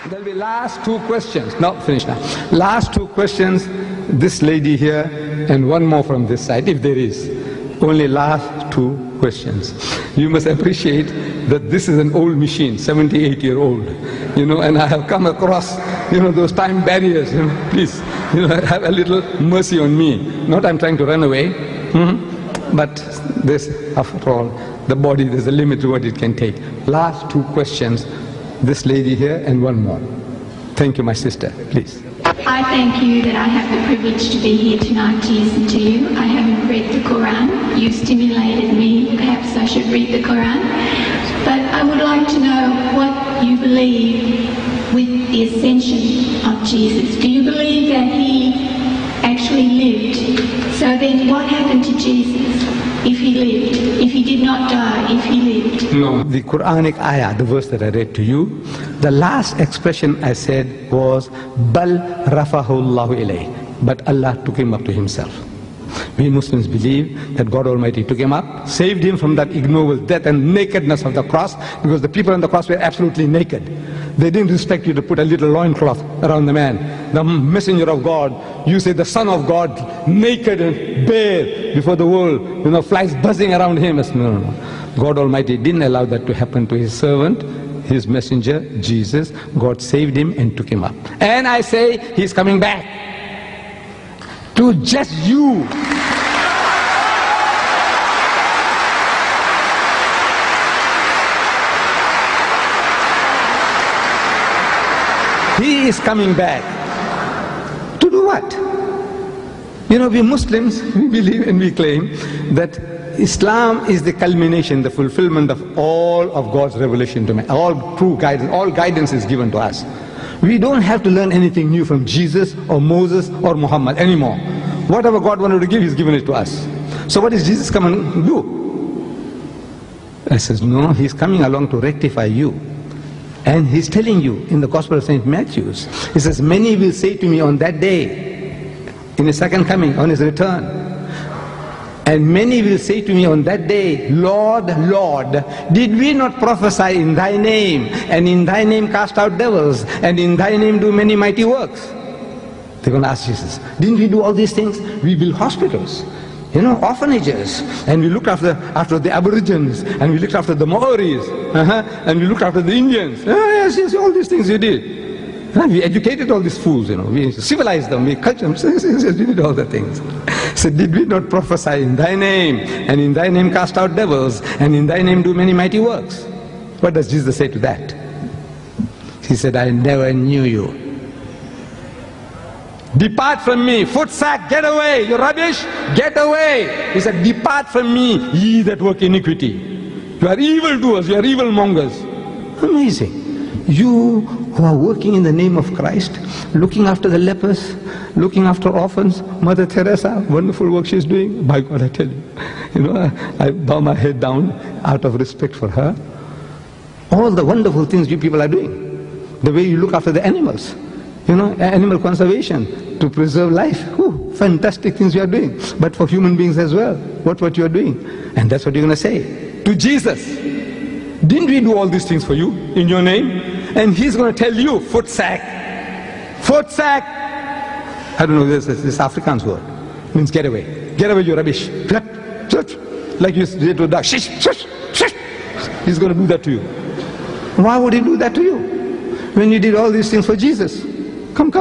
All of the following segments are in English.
There'll be last two questions. No, finish now. Last two questions, this lady here and one more from this side, if there is. Only last two questions. You must appreciate that this is an old machine, 78-year-old, and I have come across, those time barriers. Please, have a little mercy on me. Not I'm trying to run away, but this, after all, the body, there's a limit to what it can take. Last two questions, this lady here and one more. Thank you, my sister, please. I thank you that I have the privilege to be here tonight to listen to you. I haven't read the Quran. You've stimulated me. Perhaps I should read the Quran. But I would like to know what you believe with the ascension of Jesus. Do you believe that he actually lived? So then what happened to Jesus if he lived? If he did not die, if he lived? No. The Quranic ayah, the verse that I read to you, the last expression I said was, Bal rafahu Allahu ilayh. But Allah took him up to himself. We Muslims believe that God Almighty took him up, saved him from that ignoble death and nakedness of the cross, because the people on the cross were absolutely naked. They didn't respect you to put a little loincloth around the man. The messenger of God, you say the son of God, naked and bare before the world, flies buzzing around him. No. God Almighty didn't allow that to happen to his servant, his messenger, Jesus. God saved him and took him up. And I say, he's coming back to just you. He is coming back. To do what? We Muslims, we believe and we claim that Islam is the culmination, the fulfillment of all of God's revelation to man. All true guidance, all guidance is given to us. We don't have to learn anything new from Jesus or Moses or Muhammad anymore. Whatever God wanted to give, He's given it to us. So what is Jesus coming to do? I says, no, He's coming along to rectify you. And He's telling you in the Gospel of St. Matthew, He says, many will say to me on that day, in His second coming, on His return, and many will say to me on that day, Lord, Lord, did we not prophesy in Thy name, and in Thy name cast out devils, and in Thy name do many mighty works? They're going to ask Jesus, didn't we do all these things? We built hospitals, orphanages, and we looked after the Aborigines, and we looked after the Maoris, and we looked after the Indians. Yes, all these things you did. We educated all these fools, we civilized them, we cultured them, we did all the things. So did we not prophesy in Thy name, and in Thy name cast out devils, and in Thy name do many mighty works? What does Jesus say to that? He said, I never knew you. Depart from me, footsack, get away, you rubbish, get away. He said, depart from me, ye that work iniquity. You are evildoers, you are evil mongers. Amazing. You who are working in the name of Christ, looking after the lepers, looking after orphans, Mother Teresa, wonderful work she's doing. By God, I tell you, I bow my head down out of respect for her. All the wonderful things you people are doing. The way you look after the animals. Animal conservation, to preserve life. Ooh, fantastic things you are doing. But for human beings as well, what you are doing. And that's what you're going to say to Jesus. Didn't we do all these things for you in your name? And He's going to tell you, footsack. Footsack. I don't know, this Afrikaans word. Means get away. Get away, you rubbish. Like you did to a dog. Shish, shish, shish. He's going to do that to you. Why would He do that to you when you did all these things for Jesus? Come.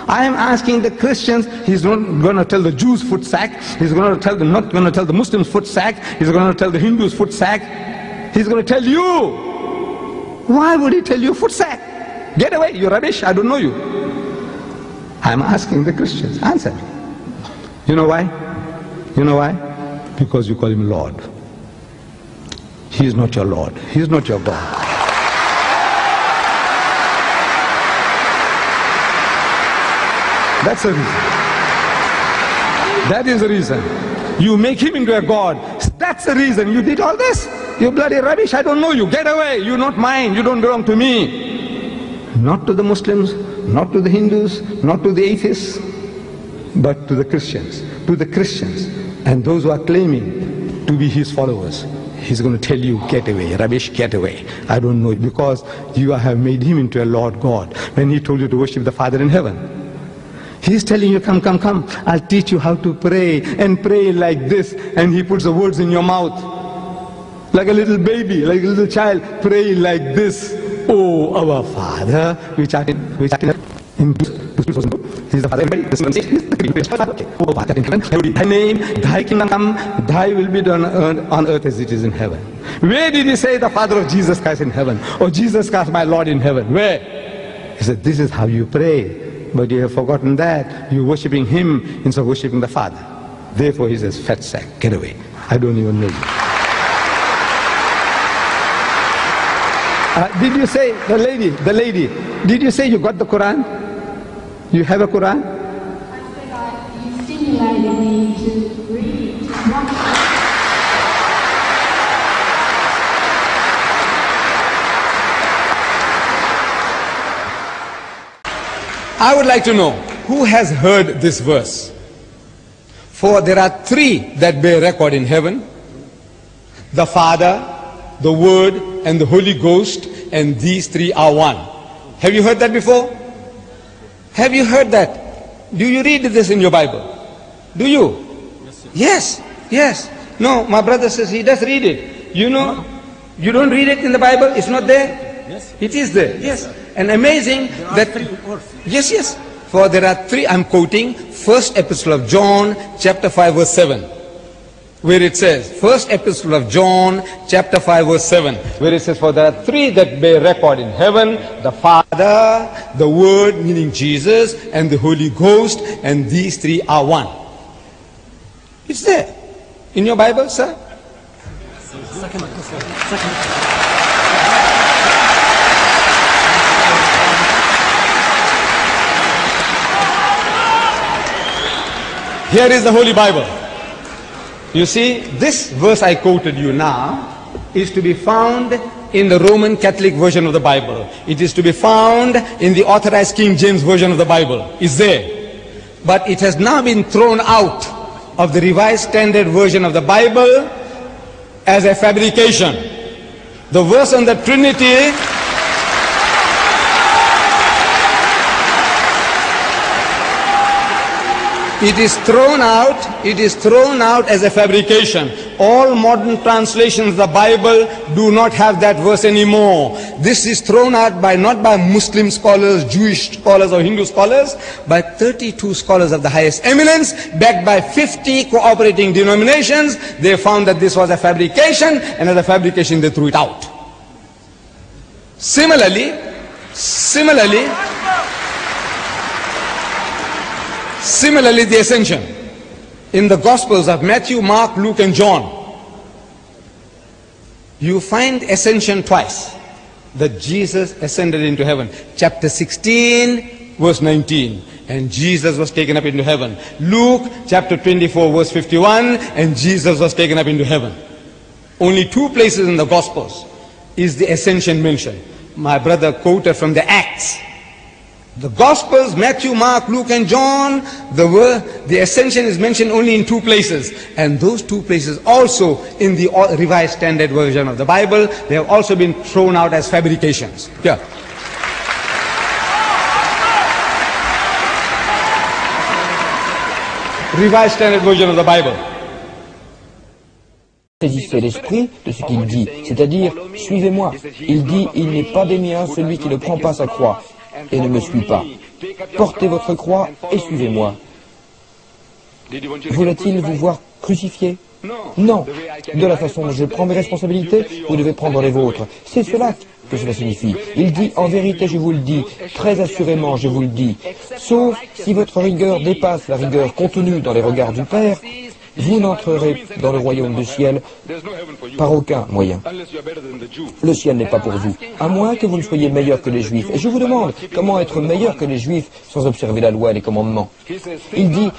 I am asking the Christians. He's not going to tell the Jews footsack. He's not going to tell the Muslims footsack. He's going to tell the Hindus footsack. He's going to tell you. Why would He tell you footsack? Get away, you rubbish, I don't know you. I'm asking the Christians, answer me. You know why? You know why? Because you call Him Lord. He is not your Lord. He is not your God. That's the reason. That is the reason. You make Him into a God. That's the reason you did all this. You bloody rubbish, I don't know you. Get away. You're not mine. You don't belong to me. Not to the Muslims, not to the Hindus, not to the atheists, but to the Christians. To the Christians and those who are claiming to be His followers. he's going to tell you, get away, rubbish, get away. I don't know, because you have made him into a Lord God when he told you to worship the Father in heaven. He's telling you, come, come, come, I'll teach you how to pray, and pray like this, and he puts the words in your mouth. Like a little baby, like a little child, pray like this. Oh, our Father, which art in He's the Father. Oh, Father in heaven, thy name, thy kingdom come, thy will be done on earth as it is in heaven. Where did he say the Father of Jesus Christ in heaven? Or Jesus Christ my Lord in heaven? Where? He said, this is how you pray. But you have forgotten that. You're worshipping him instead of worshipping the Father. Therefore he says, fat sack, get away. I don't even know you. Did you say, the lady, did you say you got the Quran? You have a Quran? I said you stimulated me to read, to watch. I would like to know, who has heard this verse? For there are three that bear record in heaven: the Father, the Word, and the Holy Ghost, and these three are one. Have you heard that before? Have you heard that? Do you read this in your Bible? Do you? Yes, yes. No, my brother says he does read it. You know, you don't read it in the Bible, it's not there? Yes. It is there, yes. And amazing that, yes, yes. For there are three, I'm quoting first epistle of John, chapter 5, verse 7. Where it says, first epistle of John, chapter 5, verse 7, where it says, for there are three that bear record in heaven: the Father, the Word, meaning Jesus, and the Holy Ghost, and these three are one. It's there. In your Bible, sir? Here is the Holy Bible. You see, this verse I quoted you now is to be found in the Roman Catholic version of the Bible. It is to be found in the Authorized King James version of the Bible. It's there. But it has now been thrown out of the Revised Standard version of the Bible as a fabrication. The verse on the Trinity it is thrown out as a fabrication. All modern translations of the Bible do not have that verse anymore. This is thrown out by, not by Muslim scholars, Jewish scholars or Hindu scholars, by 32 scholars of the highest eminence, backed by 50 cooperating denominations. They found that this was a fabrication, and as a fabrication they threw it out. Similarly, the ascension. In the Gospels of Matthew, Mark, Luke, and John, you find ascension twice. That Jesus ascended into heaven. Chapter 16, verse 19. And Jesus was taken up into heaven. Luke, chapter 24, verse 51. And Jesus was taken up into heaven. Only two places in the Gospels is the ascension mentioned. My brother quoted from the Acts. The Gospels, Matthew, Mark, Luke, and John, the ascension is mentioned only in two places. And those two places also in the Revised Standard version of the Bible, they have also been thrown out as fabrications. Yeah. Revised Standard version of the Bible. Saisissez l'esprit de ce qu'il dit, c'est-à-dire, suivez-moi. Il dit, il n'est pas des miens celui qui ne prend pas sa croix et ne me suit pas. Portez votre croix et suivez-moi. Voulait-il vous voir crucifié? Non. De la façon dont je prends mes responsabilités, vous devez prendre les vôtres. C'est cela que cela signifie. Il dit, en vérité, je vous le dis, très assurément, je vous le dis, sauf si votre rigueur dépasse la rigueur contenue dans les regards du Père, vous n'entrerez dans le royaume du ciel par aucun moyen. Le ciel n'est pas pour vous, à moins que vous ne soyez meilleur que les Juifs. Et je vous demande, comment être meilleur que les Juifs sans observer la loi et les commandements? Il dit,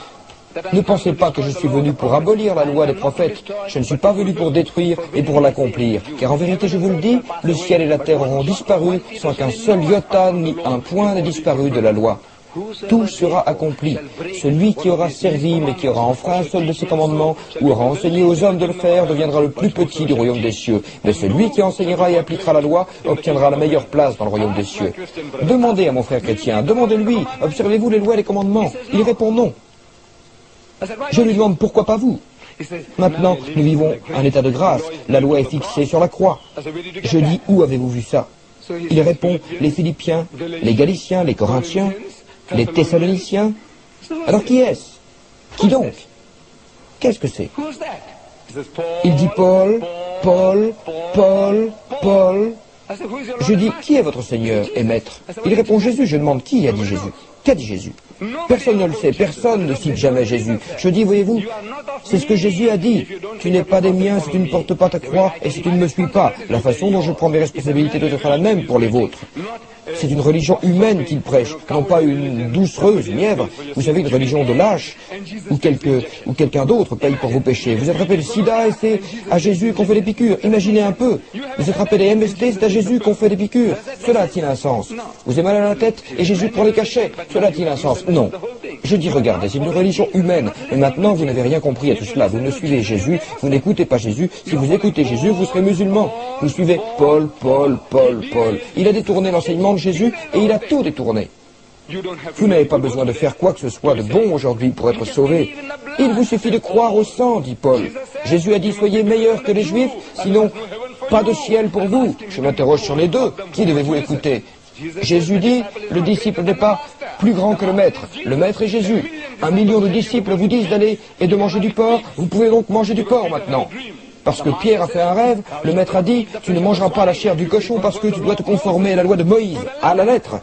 ne pensez pas que je suis venu pour abolir la loi des prophètes. Je ne suis pas venu pour détruire et pour l'accomplir. Car en vérité, je vous le dis, le ciel et la terre auront disparu sans qu'un seul iota ni un point n'ait disparu de la loi Tout sera accompli. Celui qui aura servi, mais qui aura enfreint un seul de ses commandements, ou aura enseigné aux hommes de le faire, deviendra le plus petit du royaume des cieux. Mais celui qui enseignera et appliquera la loi, obtiendra la meilleure place dans le royaume des cieux. Demandez à mon frère chrétien, demandez-lui, observez-vous les lois et les commandements? Il répond non. Je lui demande pourquoi pas vous? Maintenant, nous vivons un état de grâce. La loi est fixée sur la croix. Je dis, où avez-vous vu ça? Il répond, les Philippiens, les Galiciens, les Corinthiens, les Thessaloniciens. Alors qui est-ce? Qui donc? Qu'est-ce que c'est? Il dit Paul, Paul, Paul, Paul. Je dis, qui est votre Seigneur et Maître? Il répond Jésus. Je demande, qui a dit Jésus? Qu'a dit Jésus? Personne ne le sait, personne ne cite jamais Jésus. Je dis, voyez-vous, c'est ce que Jésus a dit. Tu n'es pas des miens si tu ne portes pas ta croix et si tu ne me suis pas. La façon dont je prends mes responsabilités doit être la même pour les vôtres. C'est une religion humaine qu'il prêche, non pas une doucereuse mièvre. Vous savez, une religion de lâche, où quelqu'un d'autre paye pour vos péchés. Vous attrapez le sida et c'est à Jésus qu'on fait des piqûres. Imaginez un peu. Vous attrapez des MST, c'est à Jésus qu'on fait des piqûres. Cela a-t-il un sens? Vous avez mal à la tête et Jésus prend les cachets. Cela a-t-il un sens? Non. Je dis, regardez, c'est une religion humaine. Mais maintenant, vous n'avez rien compris à tout cela. Vous ne suivez Jésus, vous n'écoutez pas Jésus. Si vous écoutez Jésus, vous serez musulman. Vous suivez Paul, Paul, Paul, Paul. Il a détourné l'enseignement de Jésus et il a tout détourné. Vous n'avez pas besoin de faire quoi que ce soit de bon aujourd'hui pour être sauvé. Il vous suffit de croire au sang, dit Paul. Jésus a dit, soyez meilleurs que les Juifs, sinon pas de ciel pour vous. Je m'interroge sur les deux. Qui devez-vous écouter? Jésus dit, le disciple n'est pas plus grand que le maître. Le maître est Jésus. 1 million de disciples vous disent d'aller et de manger du porc. Vous pouvez donc manger du porc maintenant. Parce que Pierre a fait un rêve, le maître a dit, tu ne mangeras pas la chair du cochon parce que tu dois te conformer à la loi de Moïse, à la lettre.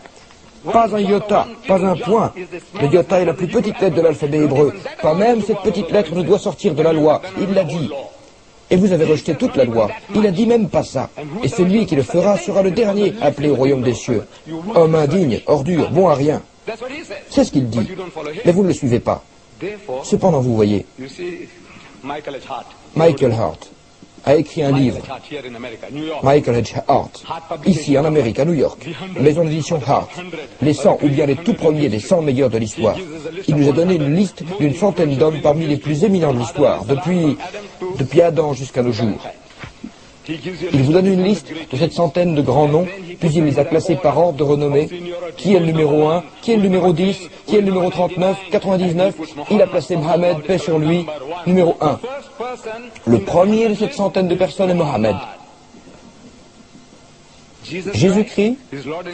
Pas un iota, pas un point. Le iota est la plus petite lettre de l'alphabet hébreu. Pas même cette petite lettre ne doit sortir de la loi. Il l'a dit. Et vous avez rejeté toute la loi. Il a dit même pas ça. Et celui qui le fera sera le dernier appelé au royaume des cieux. Homme indigne, ordure, bon à rien. C'est ce qu'il dit. Mais vous ne le suivez pas. Cependant, vous voyez, Michael Hart a écrit un livre, Michael H. Hart, ici en Amérique, à New York, maison d'édition Hart, les 100 ou bien les tout premiers des 100 meilleurs de l'histoire. Il nous a donné une liste d'une centaine d'hommes parmi les plus éminents de l'histoire, depuis Adam jusqu'à nos jours. Il vous donne une liste de cette centaine de grands noms, puis il les a classés par ordre de renommée. Qui est le numéro 1, qui est le numéro 10, qui est le numéro 39, 99. Il a placé Mohammed, paix sur lui, numéro 1. Le premier de cette centaine de personnes est Mohammed. Jésus-Christ,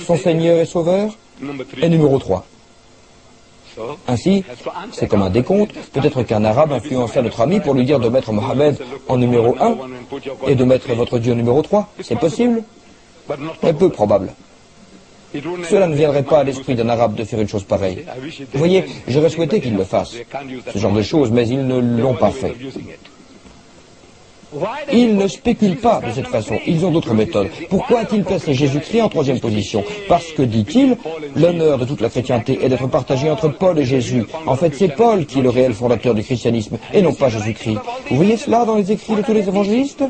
son Seigneur et Sauveur, est numéro 3. Ainsi, c'est comme un décompte. Peut-être qu'un arabe influença notre ami pour lui dire de mettre Mohammed en numéro 1 et de mettre votre Dieu numéro 3. C'est possible, mais peu probable. Cela ne viendrait pas à l'esprit d'un arabe de faire une chose pareille. Vous voyez, j'aurais souhaité qu'il le fasse, ce genre de choses, mais ils ne l'ont pas fait. Ils ne spéculent pas de cette façon, ils ont d'autres méthodes. Pourquoi a-t-il placé Jésus-Christ en 3e position? Parce que, dit-il, l'honneur de toute la chrétienté est d'être partagé entre Paul et Jésus. En fait, c'est Paul qui est le réel fondateur du christianisme, et non pas Jésus-Christ. Vous voyez cela dans les écrits de tous les évangélistes?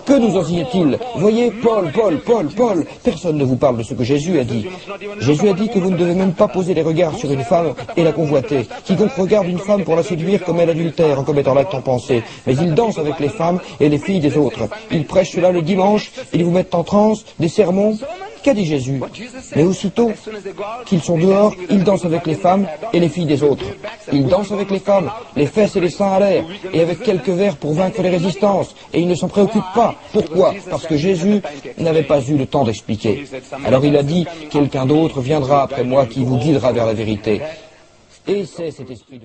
Que nous enseigne-t-il? Voyez, Paul. Personne ne vous parle de ce que Jésus a dit. Jésus a dit que vous ne devez même pas poser les regards sur une femme et la convoiter. Quiconque regarde une femme pour la séduire commet l'adultère en commettant l'acte en pensée. Mais il danse avec les femmes et les filles des autres. Ils prêchent cela le dimanche, ils vous mettent en transe, des sermons. Qu'a dit Jésus? Mais aussitôt qu'ils sont dehors, ils dansent avec les femmes et les filles des autres. Ils dansent avec les femmes, les fesses et les seins à l'air, et avec quelques verres pour vaincre les résistances. Et ils ne s'en préoccupent pas. Pourquoi? Parce que Jésus n'avait pas eu le temps d'expliquer. Alors il a dit, quelqu'un d'autre viendra après moi qui vous guidera vers la vérité. Et c'est cet esprit de